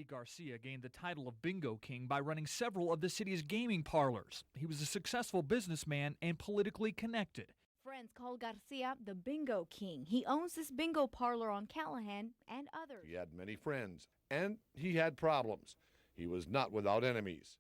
Eddie Garcia gained the title of Bingo King by running several of the city's gaming parlors. He was a successful businessman and politically connected. Friends call Garcia the Bingo King. He owns this bingo parlor on Callahan and others. He had many friends, and he had problems. He was not without enemies.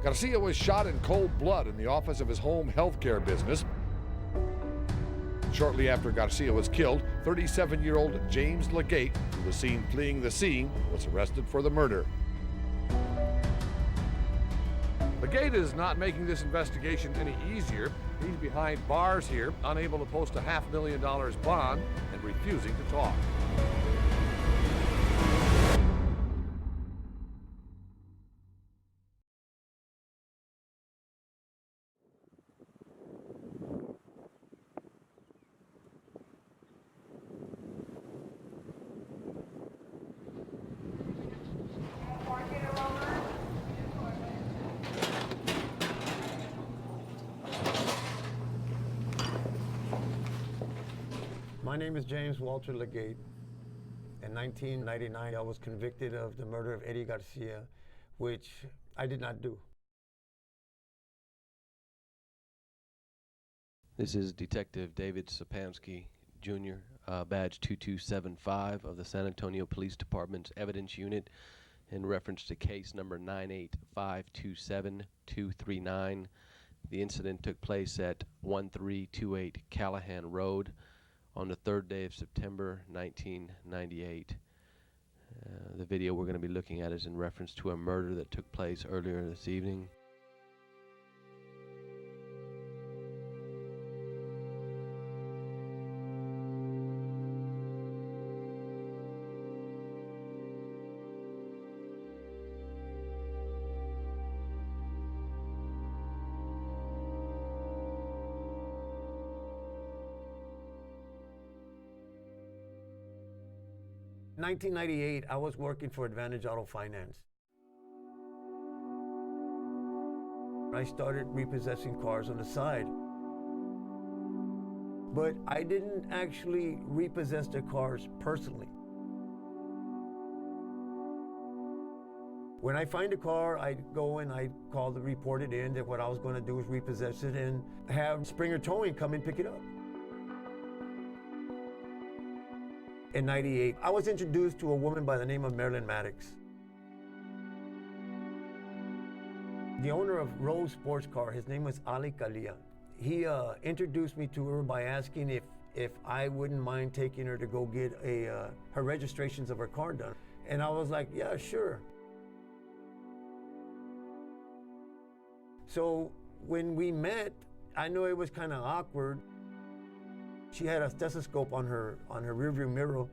Garcia was shot in cold blood in the office of his home healthcare business. Shortly after Garcia was killed, 37-year-old James Legate, who was seen fleeing the scene, was arrested for the murder. Legate is not making this investigation any easier. He's behind bars here, unable to post a $500,000 bond and refusing to talk. My name is James Walter Legate. In 1999, I was convicted of the murder of Eddie Garcia, which I did not do. This is Detective David Sapansky, Jr., badge 2275 of the San Antonio Police Department's Evidence Unit in reference to case number 98527-239. The incident took place at 1328 Callahan Road on the 3rd day of September 1998. The video we're going to be looking at is in reference to a murder that took place earlier this evening. In 1998, I was working for Advantage Auto Finance. I started repossessing cars on the side. But I didn't actually repossess the cars personally. When I find a car, I go and I call to report it in, that what I was going to do is repossess it and have Springer Towing come and pick it up. In 98, I was introduced to a woman by the name of Marilyn Maddox. The owner of Rose Sports Car, his name was Ali Kalia. He introduced me to her by asking if I wouldn't mind taking her to go get her registrations of her car done. And I was like, yeah, sure. So when we met, I know it was kind of awkward. She had a stethoscope on her rearview mirror.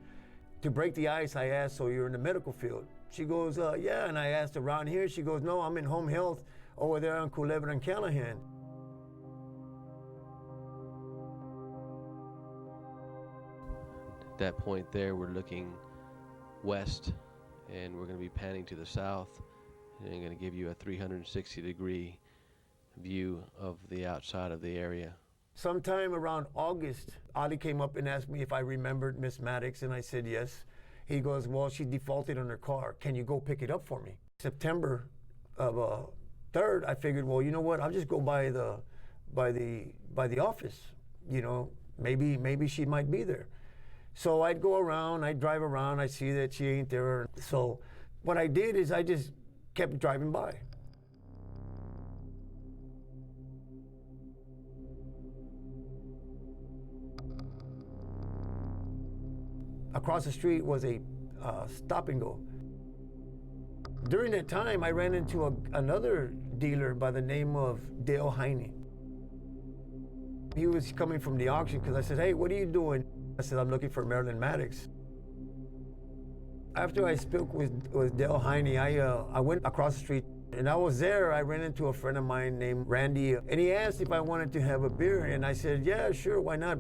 To break the ice, I asked, so you're in the medical field? She goes, yeah, and I asked around here. She goes, no, I'm in home health over there on Culebra and Callahan. At that point there, we're looking west, and we're going to be panning to the south, and I'm going to give you a 360-degree view of the outside of the area. Sometime around August, Ali came up and asked me if I remembered Miss Maddox, and I said yes. He goes, well, she defaulted on her car. Can you go pick it up for me? September of 3rd, I figured, well, you know what? I'll just go by the office. You know, maybe she might be there. So I'd go around, I'd drive around, I see that she ain't there. So what I did is I just kept driving by. Across the street was a stop and go. During that time, I ran into another dealer by the name of Dale Heine. He was coming from the auction because I said, "Hey, what are you doing?" I said, "I'm looking for Marilyn Maddox." After I spoke with Dale Heine, I went across the street, and I was there. I ran into a friend of mine named Randy, and he asked if I wanted to have a beer, and I said, "Yeah, sure, why not?"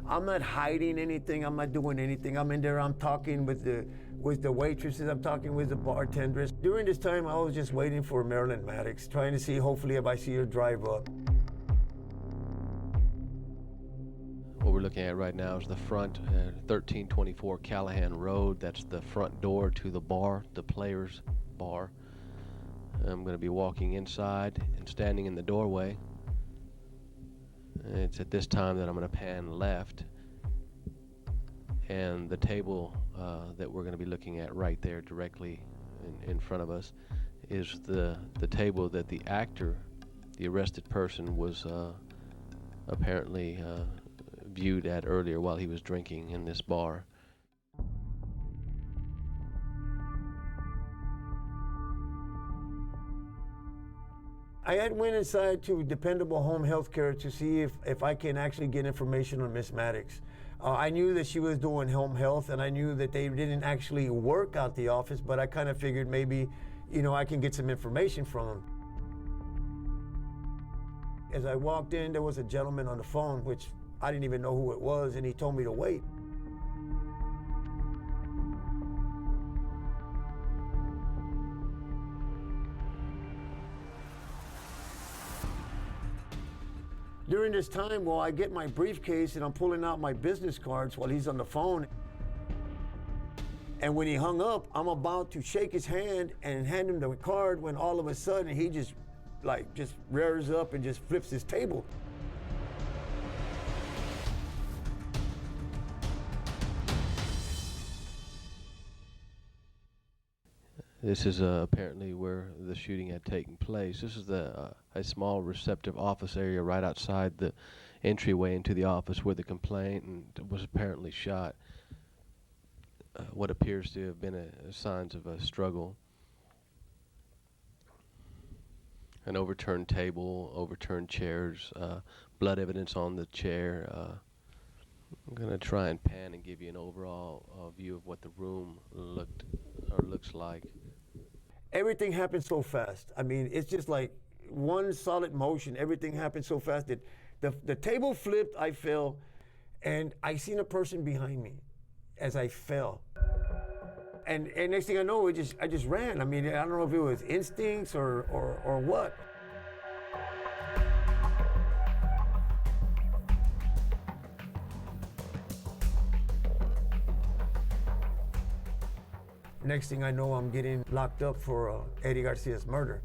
I'm not hiding anything. I'm not doing anything. I'm in there. I'm talking with the waitresses. I'm talking with the bartenders. During this time, I was just waiting for Marilyn Maddox, trying to see, hopefully, if I see her drive up. What we're looking at right now is the front, 1324 Callahan Road. That's the front door to the bar, the Players Bar. I'm going to be walking inside and standing in the doorway. It's at this time that I'm going to pan left, and the table that we're going to be looking at right there directly in front of us is the table that the actor, the arrested person, was apparently viewed at earlier while he was drinking in this bar. I had went inside to Dependable Home Healthcare to see if I can actually get information on Miss Maddox. I knew that she was doing home health, and I knew that they didn't actually work out the office, but I kind of figured maybe, I can get some information from them. As I walked in, there was a gentleman on the phone, which I didn't even know who it was, and he told me to wait. During this time, well, I get my briefcase and I'm pulling out my business cards while he's on the phone. And when he hung up, I'm about to shake his hand and hand him the card when all of a sudden he just rears up and just flips his table. This is apparently where the shooting had taken place. This is a small receptive office area right outside the entryway into the office where the complainant was apparently shot. What appears to have been signs of a struggle. An overturned table, overturned chairs, blood evidence on the chair. I'm going to try and pan and give you an overall view of what the room looks like. Everything happened so fast. I mean, it's just like one solid motion. Everything happened so fast that the table flipped, I fell, and I seen a person behind me as I fell. And next thing I know, I just ran. I mean, I don't know if it was instincts or what. Next thing I know, I'm getting locked up for Eddie Garcia's murder.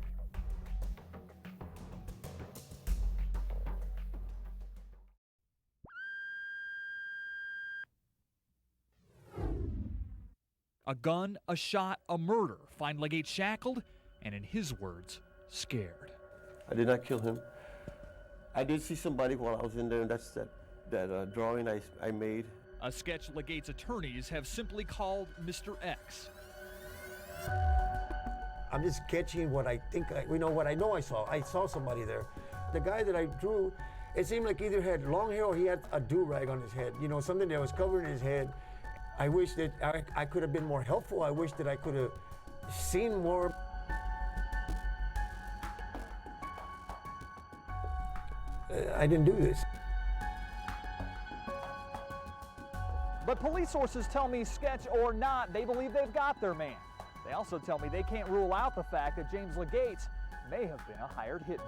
A gun, a shot, a murder. Find Legate shackled and, in his words, scared. I did not kill him. I did see somebody while I was in there, and that's that drawing I made. A sketch Legate's attorneys have simply called Mr. X. I'm just sketching what I think, what I know I saw. I saw somebody there. The guy that I drew, it seemed like either had long hair or he had a do-rag on his head, something that was covering his head. I wish that I could have been more helpful. I wish that I could have seen more. I didn't do this. But police sources tell me, sketch or not, they believe they've got their man. They also tell me they can't rule out the fact that James Legate may have been a hired hitman.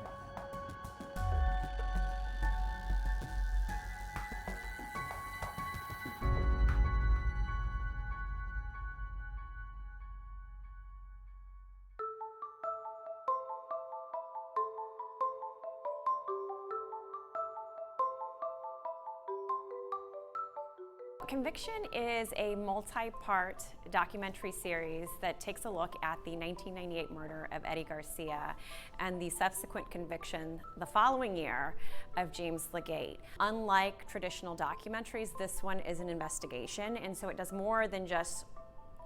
Conviction is a multi-part documentary series that takes a look at the 1998 murder of Eddie Garcia and the subsequent conviction the following year of James Legate. Unlike traditional documentaries, this one is an investigation, and so it does more than just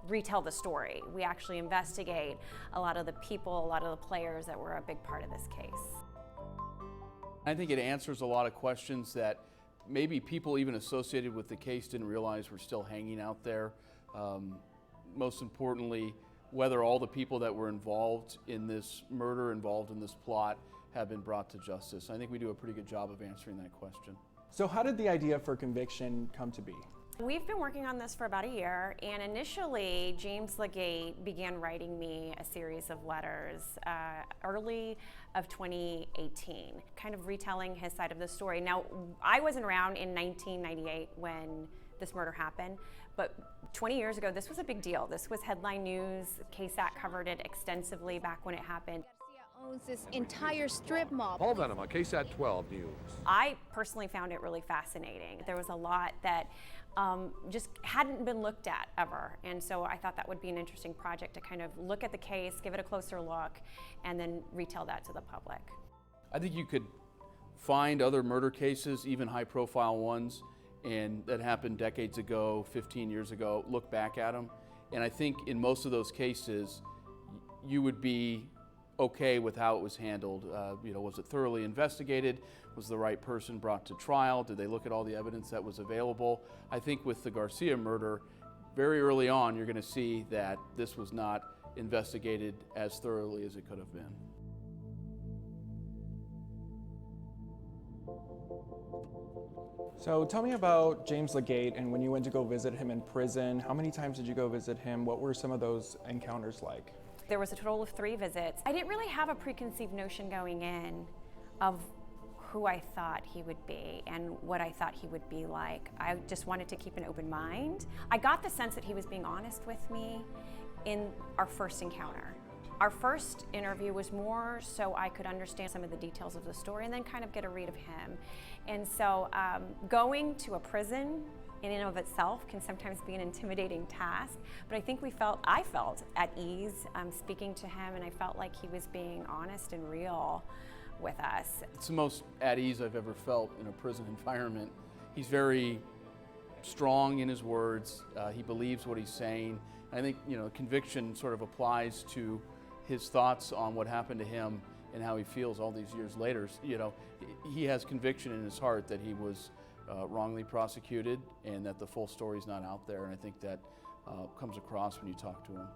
retell the story. We actually investigate a lot of the people, a lot of the players that were a big part of this case. I think it answers a lot of questions that maybe people even associated with the case didn't realize were still hanging out there. Most importantly, whether all the people that were involved in this murder, involved in this plot, have been brought to justice. I think we do a pretty good job of answering that question. So how did the idea for Conviction come to be? We've been working on this for about a year, and initially James Legate began writing me a series of letters early of 2018, kind of retelling his side of the story. Now, I wasn't around in 1998 when this murder happened, but 20 years ago, this was a big deal. This was headline news. KSAT covered it extensively back when it happened. Garcia owns this entire strip mall. Paul Venom on KSAT 12 News. I personally found it really fascinating. There was a lot that just hadn't been looked at ever, and so I thought that would be an interesting project to kind of look at the case, give it a closer look, and then retell that to the public. I think you could find other murder cases, even high-profile ones, and that happened decades ago, 15 years ago, look back at them, and I think in most of those cases, you would be okay with how it was handled. Was it thoroughly investigated? Was the right person brought to trial? Did they look at all the evidence that was available? I think with the Garcia murder, very early on, you're going to see that this was not investigated as thoroughly as it could have been. So tell me about James Legate and when you went to go visit him in prison. How many times did you go visit him? What were some of those encounters like? There was a total of 3 visits. I didn't really have a preconceived notion going in of who I thought he would be and what I thought he would be like. I just wanted to keep an open mind. I got the sense that he was being honest with me in our first encounter. Our first interview was more so I could understand some of the details of the story and then kind of get a read of him. And so going to a prison in and of itself can sometimes be an intimidating task, but I think I felt at ease speaking to him, and I felt like he was being honest and real with us. It's the most at ease I've ever felt in a prison environment. He's very strong in his words. He believes what he's saying. I think conviction sort of applies to his thoughts on what happened to him and how he feels all these years later. He has conviction in his heart that he was wrongly prosecuted and that the full story's not out there, and I think that comes across when you talk to him.